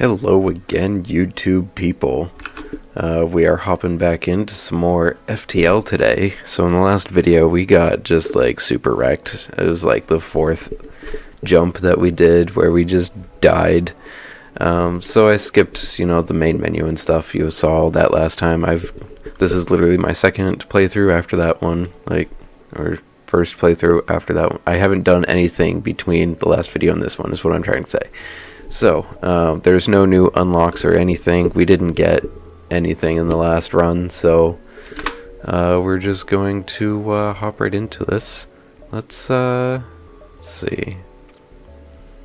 Hello again, YouTube people. We are hopping back into some more FTL today. So in the last video, we got just like super wrecked. It was like the fourth jump that we did where we just died. So I skipped, the main menu and stuff. You saw all that last time. This is literally my second playthrough after that one, or first playthrough after that one. I haven't done anything between the last video and this one, is what I'm trying to say. So, there's no new unlocks or anything. We didn't get anything in the last run, so we're just going to hop right into this. Let's see.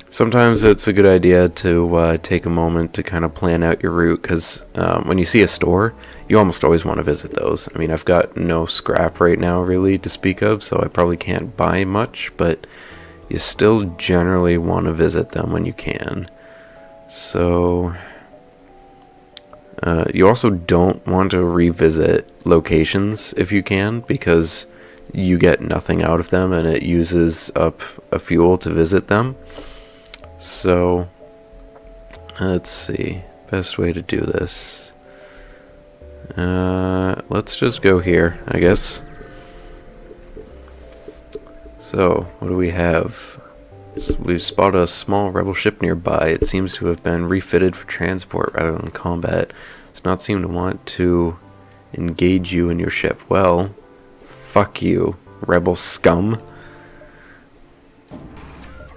Sometimes it's a good idea to take a moment to kind of plan out your route, because when you see a store, you almost always want to visit those. I mean, I've got no scrap right now really to speak of, so I probably can't buy much, but you still generally want to visit them when you can. So you also don't want to revisit locations if you can, because you get nothing out of them and it uses up a fuel to visit them. So let's see, best way to do this. Let's just go here, I guess. So what do we have? We've spotted a small rebel ship nearby. It seems to have been refitted for transport rather than combat. It does not seem to want to engage you in your ship. Well, fuck you, rebel scum.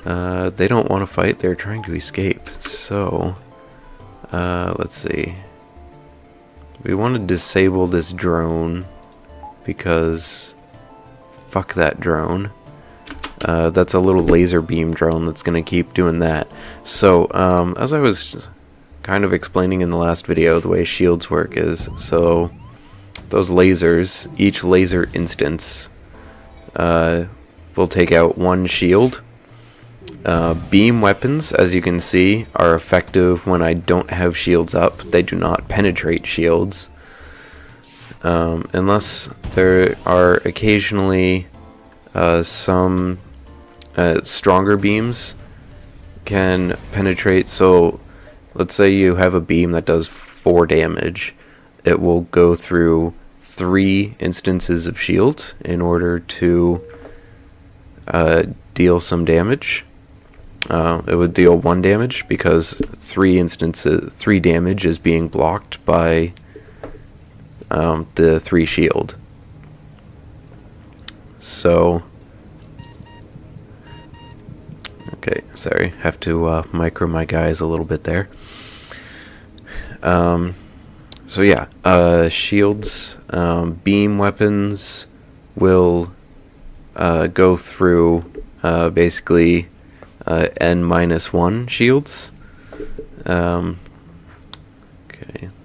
They don't want to fight. They're trying to escape. So, let's see. We want to disable this drone because fuck that drone. That's a little laser beam drone that's going to keep doing that. So, as I was kind of explaining in the last video, the way shields work is, so those lasers, each laser instance will take out one shield. Beam weapons, as you can see, are effective when I don't have shields up. They do not penetrate shields. Unless there are occasionally some stronger beams can penetrate. So let's say you have a beam that does 4 damage. It will go through 3 instances of shield in order to deal some damage. It would deal 1 damage because 3 damage is being blocked by the 3 shield. So okay, sorry, have to micro my guys a little bit there. So yeah, shields, beam weapons will go through basically N-1 shields. Okay,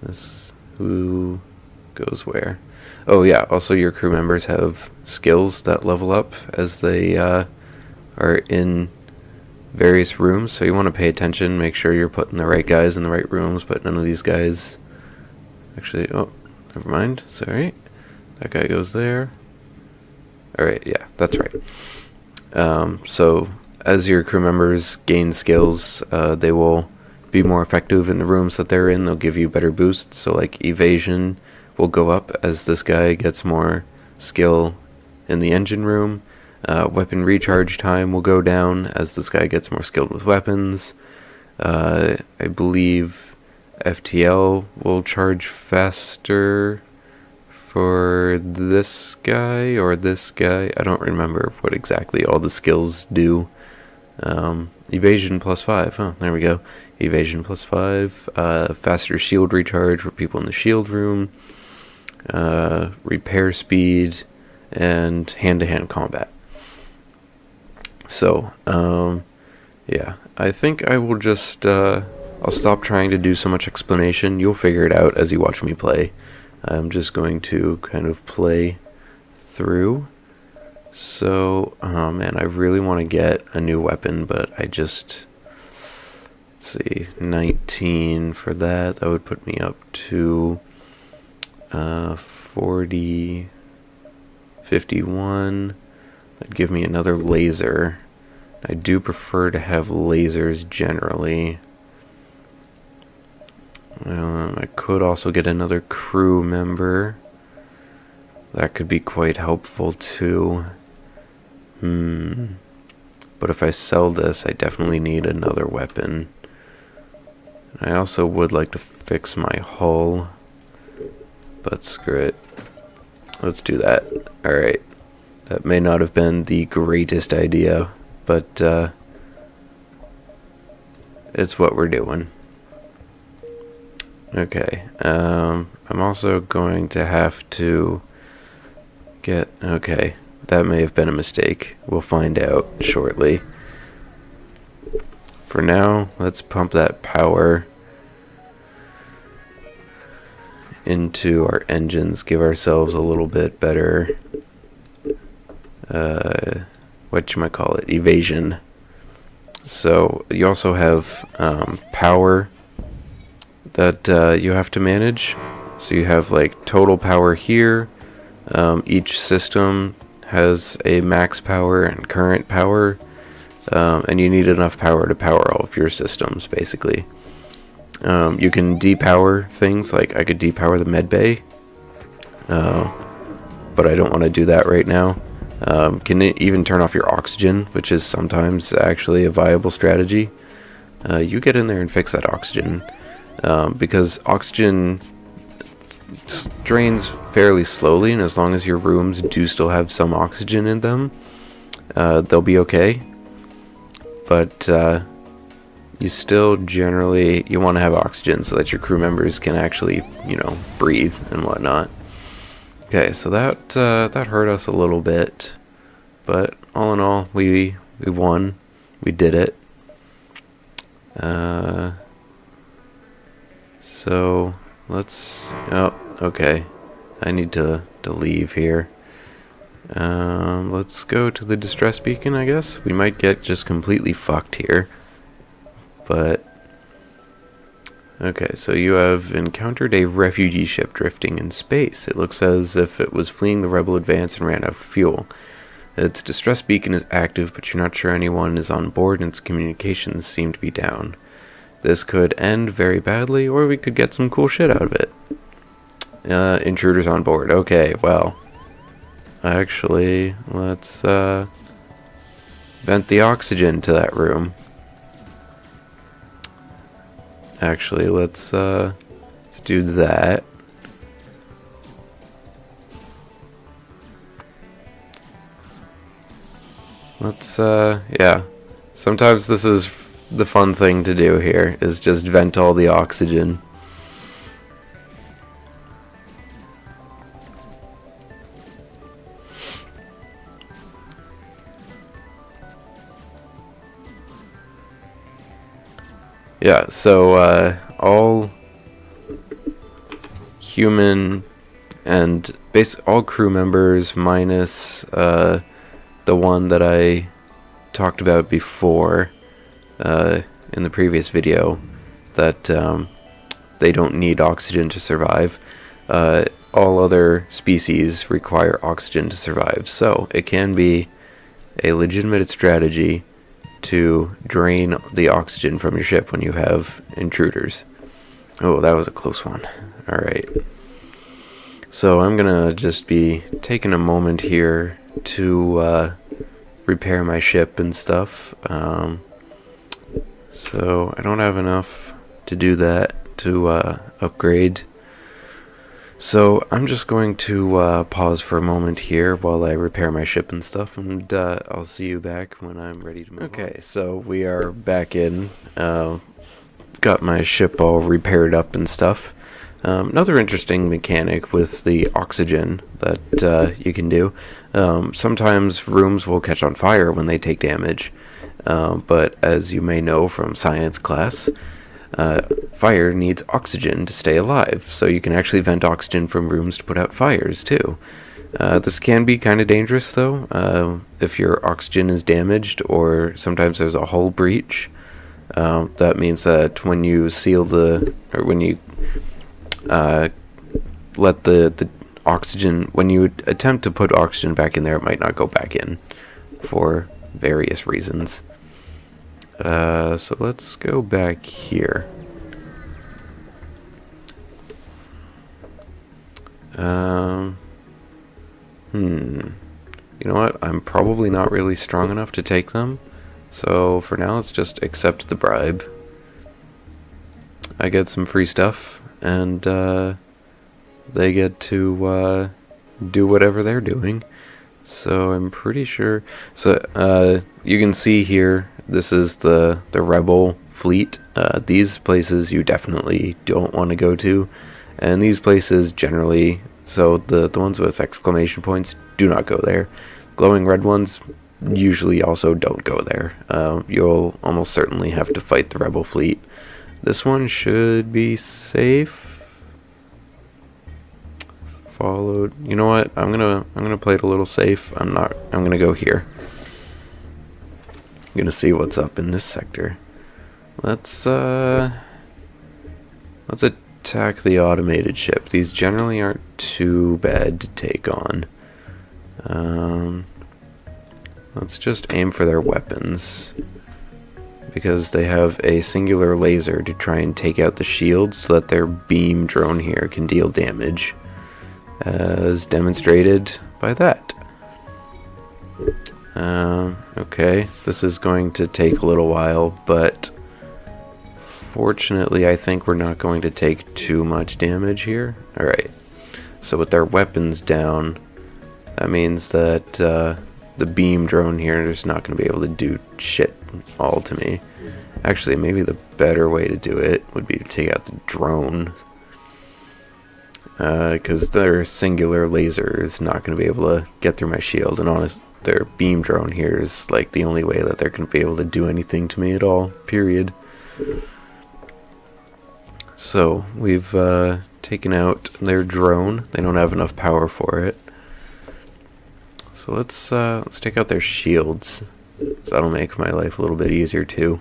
this who goes where? Oh yeah, also your crew members have skills that level up as they are in various rooms, so you want to pay attention, make sure you're putting the right guys in the right rooms, but none of these guys actually, oh, never mind, sorry, that guy goes there. Alright, yeah, that's right. So as your crew members gain skills, they will be more effective in the rooms that they're in. They'll give you better boosts, so like evasion will go up as this guy gets more skill in the engine room. Weapon recharge time will go down as this guy gets more skilled with weapons. I believe FTL will charge faster for this guy or this guy. I don't remember what exactly all the skills do. Evasion +5, huh, there we go. Evasion +5, faster shield recharge for people in the shield room, repair speed, and hand-to-hand combat. So, yeah, I think I will just, I'll stop trying to do so much explanation. You'll figure it out as you watch me play. I'm just going to kind of play through. So, oh man, I really want to get a new weapon, but I just, let's see, 19 for that. That would put me up to 40, 51. That'd give me another laser. I do prefer to have lasers generally. I could also get another crew member. That could be quite helpful too. But if I sell this, I definitely need another weapon. I also would like to fix my hull, but screw it. Let's do that. Alright. That may not have been the greatest idea, but it's what we're doing. Okay. I'm also going to have to get... Okay. That may have been a mistake. We'll find out shortly. For now, let's pump that power into our engines, give ourselves a little bit better, whatchamacallit, evasion. So you also have power that you have to manage. So you have like total power here. Each system has a max power and current power, and you need enough power to power all of your systems, basically. You can depower things, like I could depower the med bay, but I don't want to do that right now. Can it even turn off your oxygen, which is sometimes actually a viable strategy. You get in there and fix that oxygen, because oxygen drains fairly slowly, and as long as your rooms do still have some oxygen in them, they'll be okay. But you still generally, you want to have oxygen so that your crew members can actually, you know, breathe and whatnot. Okay, so that hurt us a little bit, but all in all, we won. We did it. So let's... Oh, okay. I need to leave here. Let's go to the distress beacon, I guess. We might get just completely fucked here. But... Okay, so you have encountered a refugee ship drifting in space. It looks as if it was fleeing the rebel advance and ran out of fuel. Its distress beacon is active, but you're not sure anyone is on board, and its communications seem to be down. This could end very badly, or we could get some cool shit out of it. Intruders on board. Okay, well. Actually, let's vent the oxygen to that room. Actually, let's do that. Let's, yeah. Sometimes this is the fun thing to do here, is just vent all the oxygen. Yeah, so all human and all crew members minus the one that I talked about before in the previous video, that they don't need oxygen to survive. All other species require oxygen to survive, so it can be a legitimate strategy to drain the oxygen from your ship when you have intruders. Oh, that was a close one. Alright. So I'm gonna just be taking a moment here to repair my ship and stuff. So I don't have enough to do that, to upgrade. So I'm just going to pause for a moment here while I repair my ship and stuff, and I'll see you back when I'm ready to move on. Okay, so we are back in. Got my ship all repaired up and stuff. Another interesting mechanic with the oxygen that you can do. Sometimes rooms will catch on fire when they take damage, but as you may know from science class, fire needs oxygen to stay alive, so you can actually vent oxygen from rooms to put out fires too. This can be kind of dangerous though, if your oxygen is damaged, or sometimes there's a hull breach. That means that when you seal when you let the oxygen, when you attempt to put oxygen back in there, it might not go back in for various reasons. So let's go back here. Um, You know what? I'm probably not really strong enough to take them. So for now, let's just accept the bribe. I get some free stuff, and they get to do whatever they're doing. So I'm pretty sure. So you can see here, this is the rebel fleet. These places you definitely don't want to go to, and these places generally. So the ones with exclamation points, do not go there. Glowing red ones usually also don't go there. You'll almost certainly have to fight the rebel fleet. This one should be safe. Followed. You know what? I'm gonna play it a little safe. I'm gonna go here. I'm gonna see what's up in this sector. Let's attack the automated ship. These generally aren't too bad to take on. Let's just aim for their weapons, because they have a singular laser to try and take out the shield so that their beam drone here can deal damage, as demonstrated by that. Okay, this is going to take a little while, but fortunately I think we're not going to take too much damage here. Alright, so with their weapons down, that means that the beam drone here is not going to be able to do shit all to me. Actually, maybe the better way to do it would be to take out the drone, because their singular laser is not going to be able to get through my shield, and honest, their beam drone here is like the only way that they're going to be able to do anything to me at all, period. So we've taken out their drone. They don't have enough power for it. So let's take out their shields. That'll make my life a little bit easier too.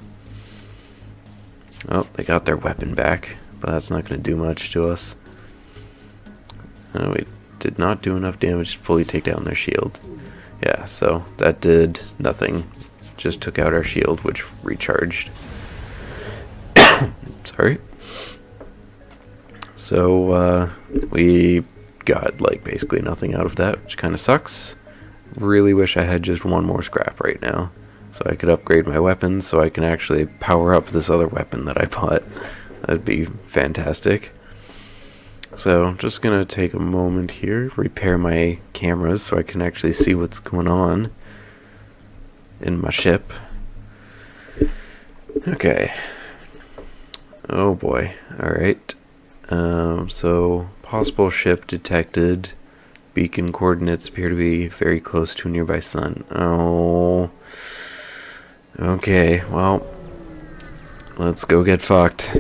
Oh, they got their weapon back, but that's not going to do much to us. We did not do enough damage to fully take down their shield. Yeah, so that did nothing. Just took out our shield, which recharged. Sorry. So we got like basically nothing out of that, which kind of sucks. Really wish I had just one more scrap right now, so I could upgrade my weapons, so I can actually power up this other weapon that I bought. That'd be fantastic. So I'm just gonna take a moment here, repair my cameras so I can actually see what's going on in my ship. Okay. Oh boy. Alright. So possible ship detected. Beacon coordinates appear to be very close to a nearby sun. Oh. Okay, well, let's go get fucked.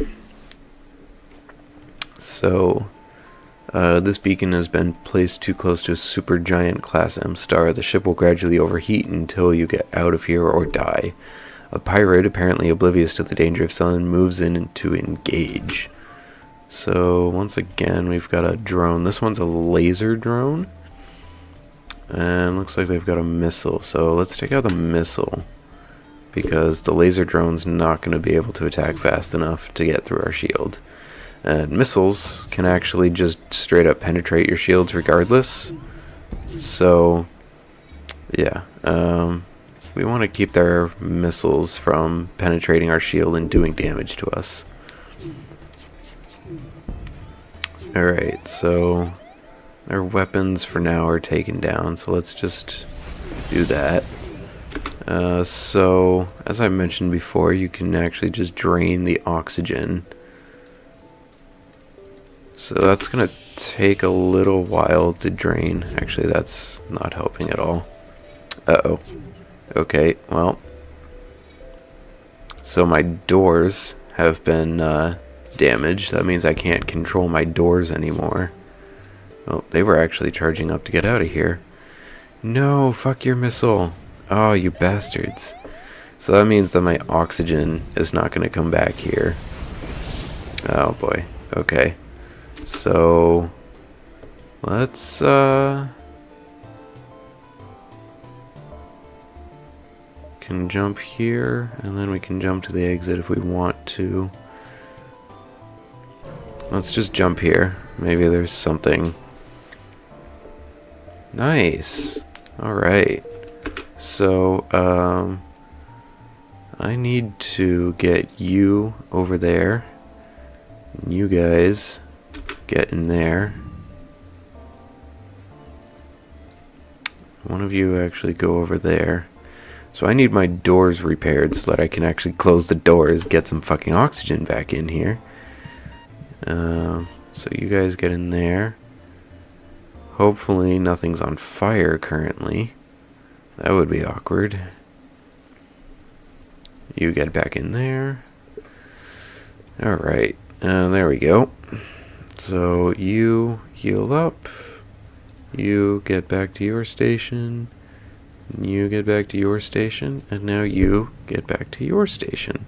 So, this beacon has been placed too close to a supergiant Class M star. The ship will gradually overheat until you get out of here or die. A pirate, apparently oblivious to the danger of sun, moves in to engage. So, once again, we've got a drone. This one's a laser drone. And looks like they've got a missile. So, let's take out the missile, because the laser drone's not going to be able to attack fast enough to get through our shield. And missiles can actually just straight up penetrate your shields regardless. So, yeah. We want to keep their missiles from penetrating our shield and doing damage to us. Alright, so our weapons for now are taken down, so let's just do that. So, as I mentioned before, you can actually just drain the oxygen. So that's going to take a little while to drain. Actually, that's not helping at all. Uh-oh. Okay, well. So my doors have been damaged. That means I can't control my doors anymore. Oh, they were actually charging up to get out of here. No, fuck your missile. Oh, you bastards. So that means that my oxygen is not going to come back here. Oh boy. Okay. So let's can jump here, and then we can jump to the exit if we want to. Let's just jump here. Maybe there's something Nice. Alright. So, I need to get you over there. And you guys get in there. One of you actually go over there. So I need my doors repaired so that I can actually close the doors, get some fucking oxygen back in here. So you guys get in there. Hopefully nothing's on fire currently. That would be awkward. You get back in there. Alright, there we go. So you heal up. You get back to your station. You get back to your station. And now you get back to your station.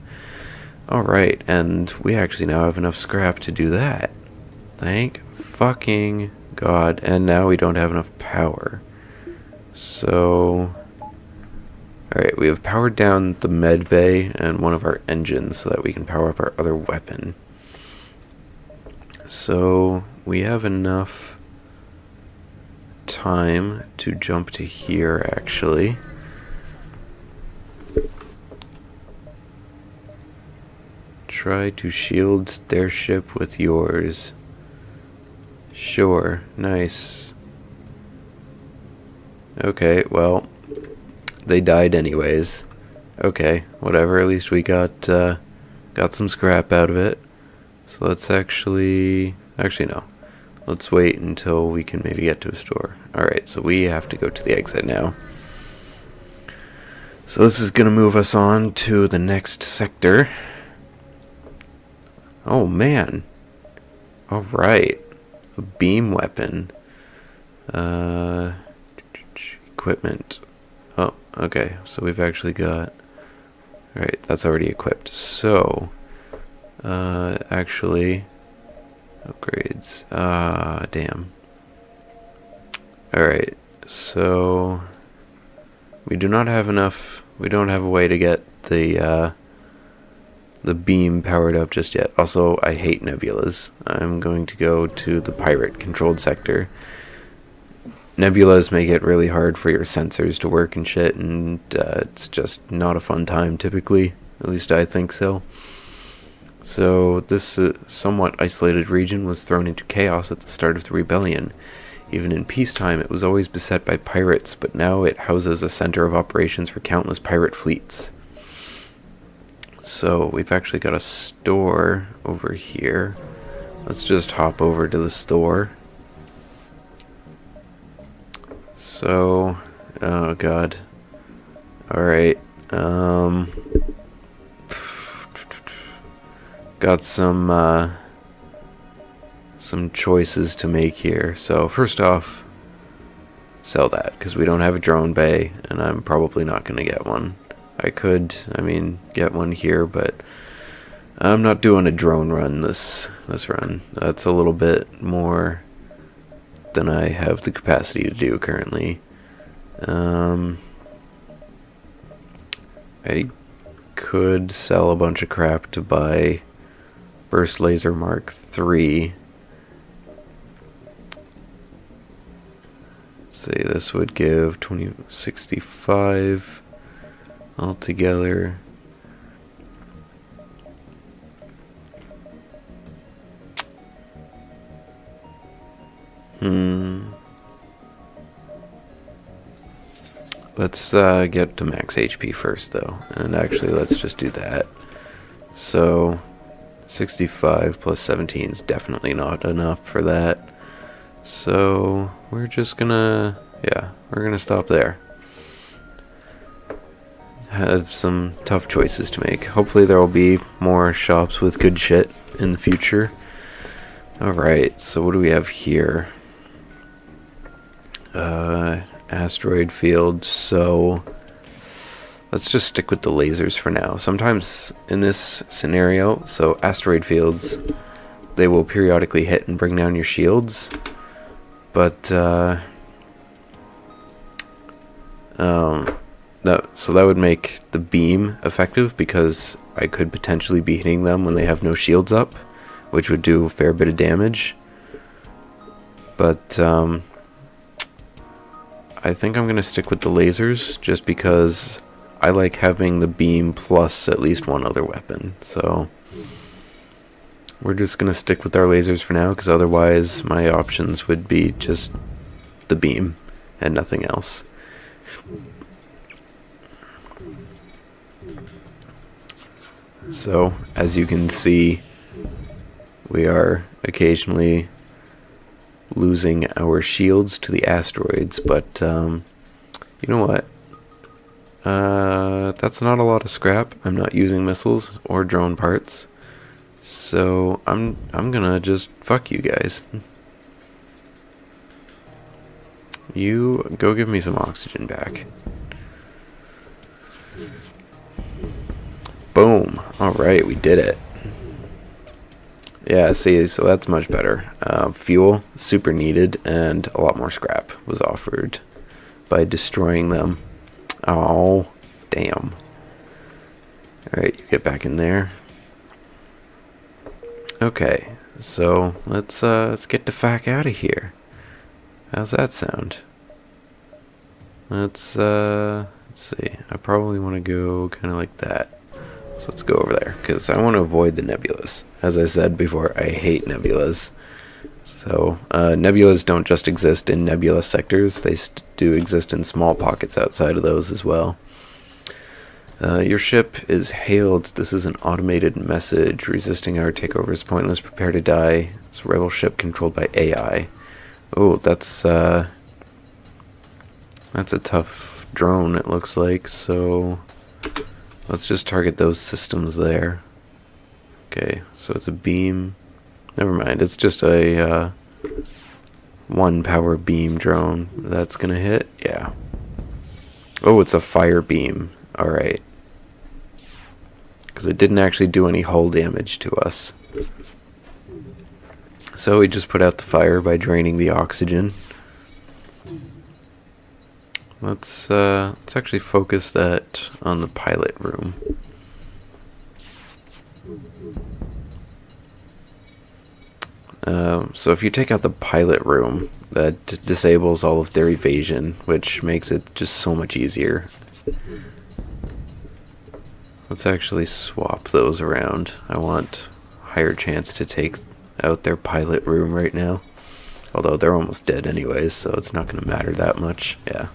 Alright, and we actually now have enough scrap to do that. Thank fucking God. And now we don't have enough power. So... Alright, we have powered down the med bay and one of our engines so that we can power up our other weapon. So, we have enough time to jump to here, actually. Try to shield their ship with yours. Sure, nice. Okay, well, they died anyways. Okay, whatever, at least we got some scrap out of it. So let's actually no. Let's wait until we can maybe get to a store. Alright, so we have to go to the exit now. So this is gonna move us on to the next sector. Oh man. Alright. A beam weapon. Equipment. Oh, okay. So we've actually got... Alright, that's already equipped. So, actually... Upgrades. Damn. Alright, so... We do not have enough... We don't have a way to get the beam powered up just yet. Also, I hate nebulas. I'm going to go to the pirate-controlled sector. Nebulas make it really hard for your sensors to work and shit, and it's just not a fun time typically. At least I think so. So this somewhat isolated region was thrown into chaos at the start of the rebellion. Even in peacetime, it was always beset by pirates, but now it houses a center of operations for countless pirate fleets. So we've actually got a store over here. Let's just hop over to the store. So, oh god. Alright, got some choices to make here. So first off, sell that, because we don't have a drone bay, and I'm probably not going to get one. I could, get one here, but I'm not doing a drone run this run. That's a little bit more than I have the capacity to do currently. I could sell a bunch of crap to buy Burst Laser Mark III. Say this would give 2065 altogether. Let's get to max HP first though, and actually let's just do that. So 65 plus 17 is definitely not enough for that. So we're just gonna, we're gonna stop there. Have some tough choices to make. Hopefully there will be more shops with good shit in the future. Alright, so what do we have here? Asteroid field, so let's just stick with the lasers for now. Sometimes in this scenario, so asteroid fields, they will periodically hit and bring down your shields, but no, so that would make the beam effective, because I could potentially be hitting them when they have no shields up, which would do a fair bit of damage. But I think I'm gonna stick with the lasers just because I like having the beam plus at least one other weapon. So we're just gonna stick with our lasers for now, because otherwise my options would be just the beam and nothing else. So as you can see, we are occasionally losing our shields to the asteroids, but you know what? That's not a lot of scrap. I'm not using missiles or drone parts, so I'm gonna just fuck you guys. You go give me some oxygen back. Boom. Alright, we did it. Yeah, see, so that's much better. Fuel, super needed, and a lot more scrap was offered by destroying them. Oh, damn. Alright, you get back in there. Okay, so let's get the fuck out of here. How's that sound? Let's see. I probably want to go kind of like that. So let's go over there, because I want to avoid the nebulas. As I said before, I hate nebulas. So, nebulas don't just exist in nebula sectors, they do exist in small pockets outside of those as well. Your ship is hailed. This is an automated message. Resisting our takeover is pointless. Prepare to die. It's a rebel ship controlled by AI. Oh, that's a tough drone, it looks like, so let's just target those systems there. Okay, so it's a beam. Never mind, it's just a one power beam drone. That's gonna hit? Yeah. Oh, it's a fire beam. Alright. Because it didn't actually do any hull damage to us. So we just put out the fire by draining the oxygen. Let's actually focus that on the pilot room. So if you take out the pilot room, that disables all of their evasion, which makes it just so much easier. Let's actually swap those around. I want higher chance to take out their pilot room right now. Although they're almost dead anyways, so it's not going to matter that much. Yeah.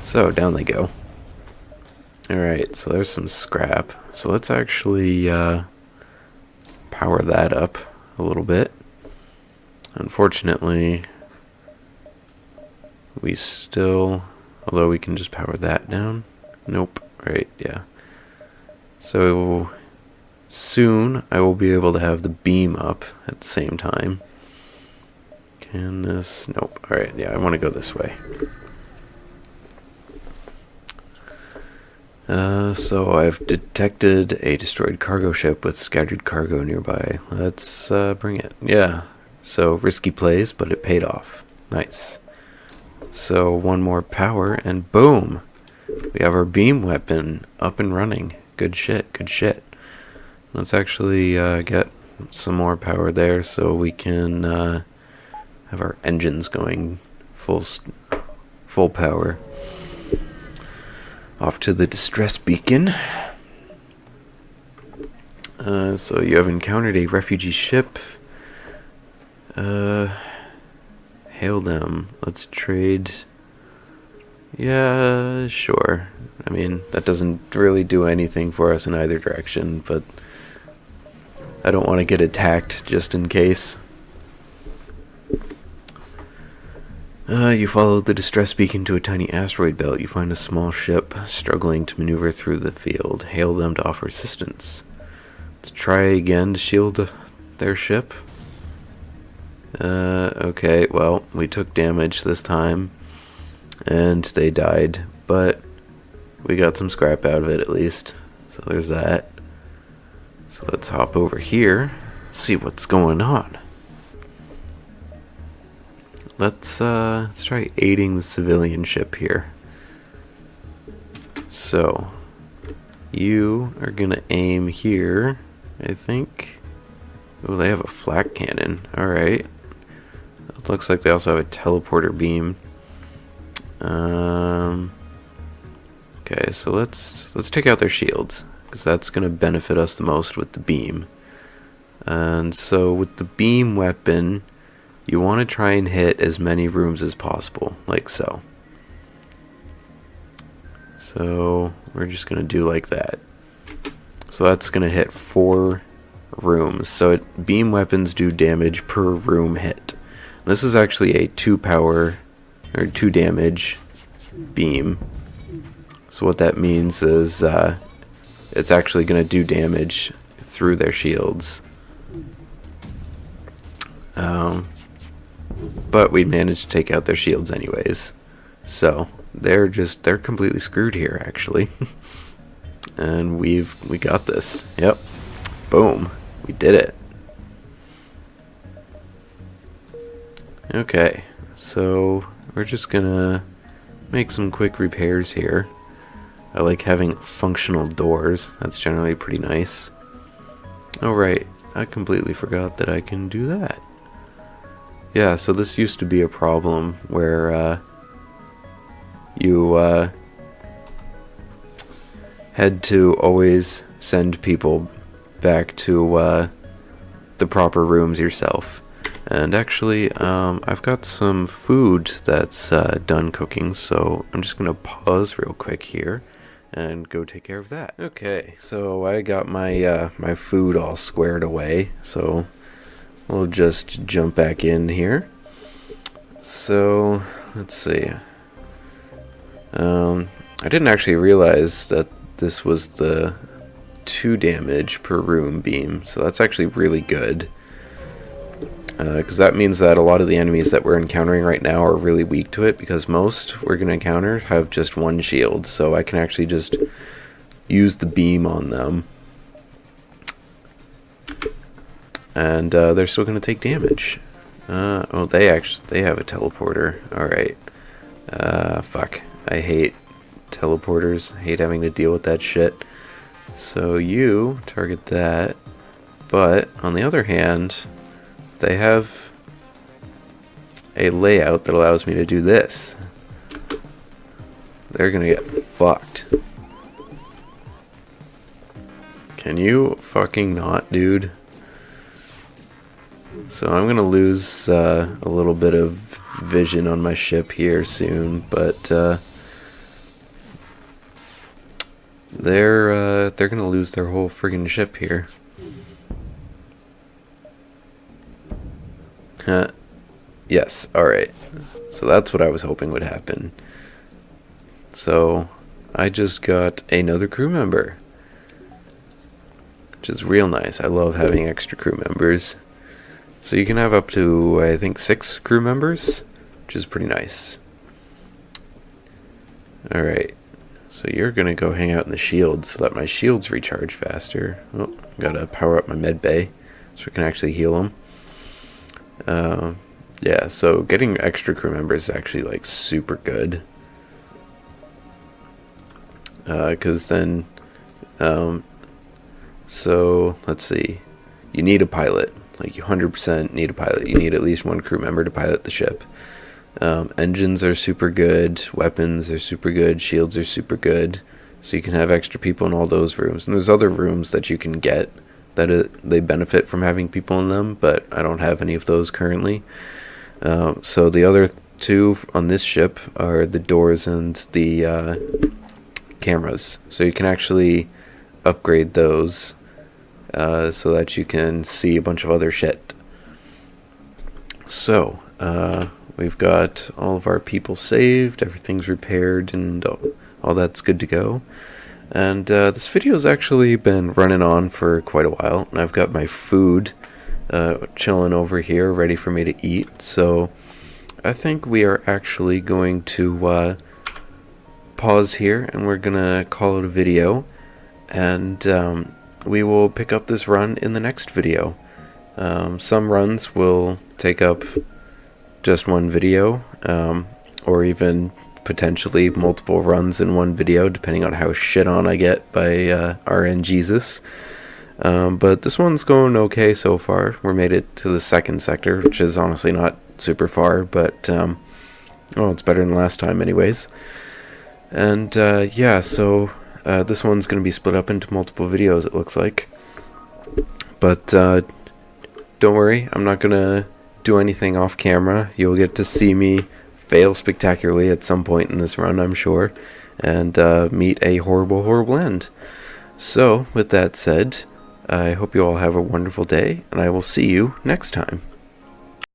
So down they go. Alright, so there's some scrap. So let's actually power that up a little bit. Unfortunately, we still, although we can just power that down. Nope. Right, yeah. So soon I will be able to have the beam up at the same time. Can this? Nope. Alright, yeah, I want to go this way. So I've detected a destroyed cargo ship with scattered cargo nearby. Let's bring it. Yeah. So risky plays, but it paid off. Nice. So one more power and boom! We have our beam weapon up and running. Good shit, good shit. Let's actually get some more power there so we can have our engines going full power. Off to the distress beacon. So you have encountered a refugee ship. Hail them. Let's trade. Yeah, sure. I mean, that doesn't really do anything for us in either direction, but I don't want to get attacked just in case. You follow the distress beacon to a tiny asteroid belt. You find a small ship struggling to maneuver through the field. Hail them to offer assistance. Let's try again to shield their ship. Okay, well, we took damage this time, and they died, but we got some scrap out of it at least. So there's that. So let's hop over here, see what's going on. Let's try aiding the civilian ship here. So you are gonna aim here, I think. Oh, they have a flak cannon. Alright. It looks like they also have a teleporter beam. Okay, so let's take out their shields, because that's going to benefit us the most with the beam. And so with the beam weapon, you want to try and hit as many rooms as possible, like so. So we're just going to do like that. So that's going to hit 4 rooms. So beam weapons do damage per room hit. This is actually a 2 power or 2 damage beam. So what that means is it's actually going to do damage through their shields. But we managed to take out their shields anyways. So they're completely screwed here, actually. And we got this. Yep. Boom. We did it. Okay. So we're just gonna make some quick repairs here. I like having functional doors. That's generally pretty nice. Oh right, I completely forgot that I can do that. Yeah, so this used to be a problem where you had to always send people back to the proper rooms yourself. And actually, I've got some food that's done cooking, so I'm just gonna pause real quick here and go take care of that. Okay, so I got my my food all squared away, so we'll just jump back in here. So let's see. I didn't actually realize that this was the 2 damage per room beam, so that's actually really good. Because that means that a lot of the enemies that we're encountering right now are really weak to it, because most we're going to encounter have just 1 shield, so I can actually just use the beam on them. And they're still going to take damage. Oh, they have a teleporter. Alright. Fuck. I hate teleporters. I hate having to deal with that shit. So you target that. But, on the other hand, they have a layout that allows me to do this. They're gonna get fucked. Can you fucking not, dude? So I'm gonna lose a little bit of vision on my ship here soon, but they're gonna lose their whole friggin' ship here. Yes, alright. So that's what I was hoping would happen. So I just got another crew member, which is real nice. I love having extra crew members. So you can have up to, I think, 6 crew members, which is pretty nice. Alright, so you're gonna go hang out in the shields so that my shields recharge faster. Oh, gotta power up my med bay so we can actually heal them. Yeah, so getting extra crew members is actually like super good. Because then, so let's see, you need a pilot. Like you 100% need a pilot. You need at least 1 crew member to pilot the ship. Engines are super good. Weapons are super good. Shields are super good. So you can have extra people in all those rooms. And there's other rooms that you can get that they benefit from having people in them, but I don't have any of those currently. So the other 2 on this ship are the doors and the cameras. So you can actually upgrade those so that you can see a bunch of other shit. So we've got all of our people saved, everything's repaired, and all that's good to go. And this video's actually been running on for quite a while, and I've got my food chilling over here ready for me to eat. So I think we are actually going to pause here, and we're gonna call it a video, and we will pick up this run in the next video. Some runs will take up just 1 video, or even potentially multiple runs in 1 video, depending on how shit on I get by RN Jesus. But this one's going okay so far. We made it to the 2nd sector, which is honestly not super far, but Oh, it's better than last time anyways. And yeah, so this one's going to be split up into multiple videos, it looks like. But don't worry, I'm not going to do anything off camera. You'll get to see me fail spectacularly at some point in this run, I'm sure, and meet a horrible, horrible end. So, with that said, I hope you all have a wonderful day, and I will see you next time.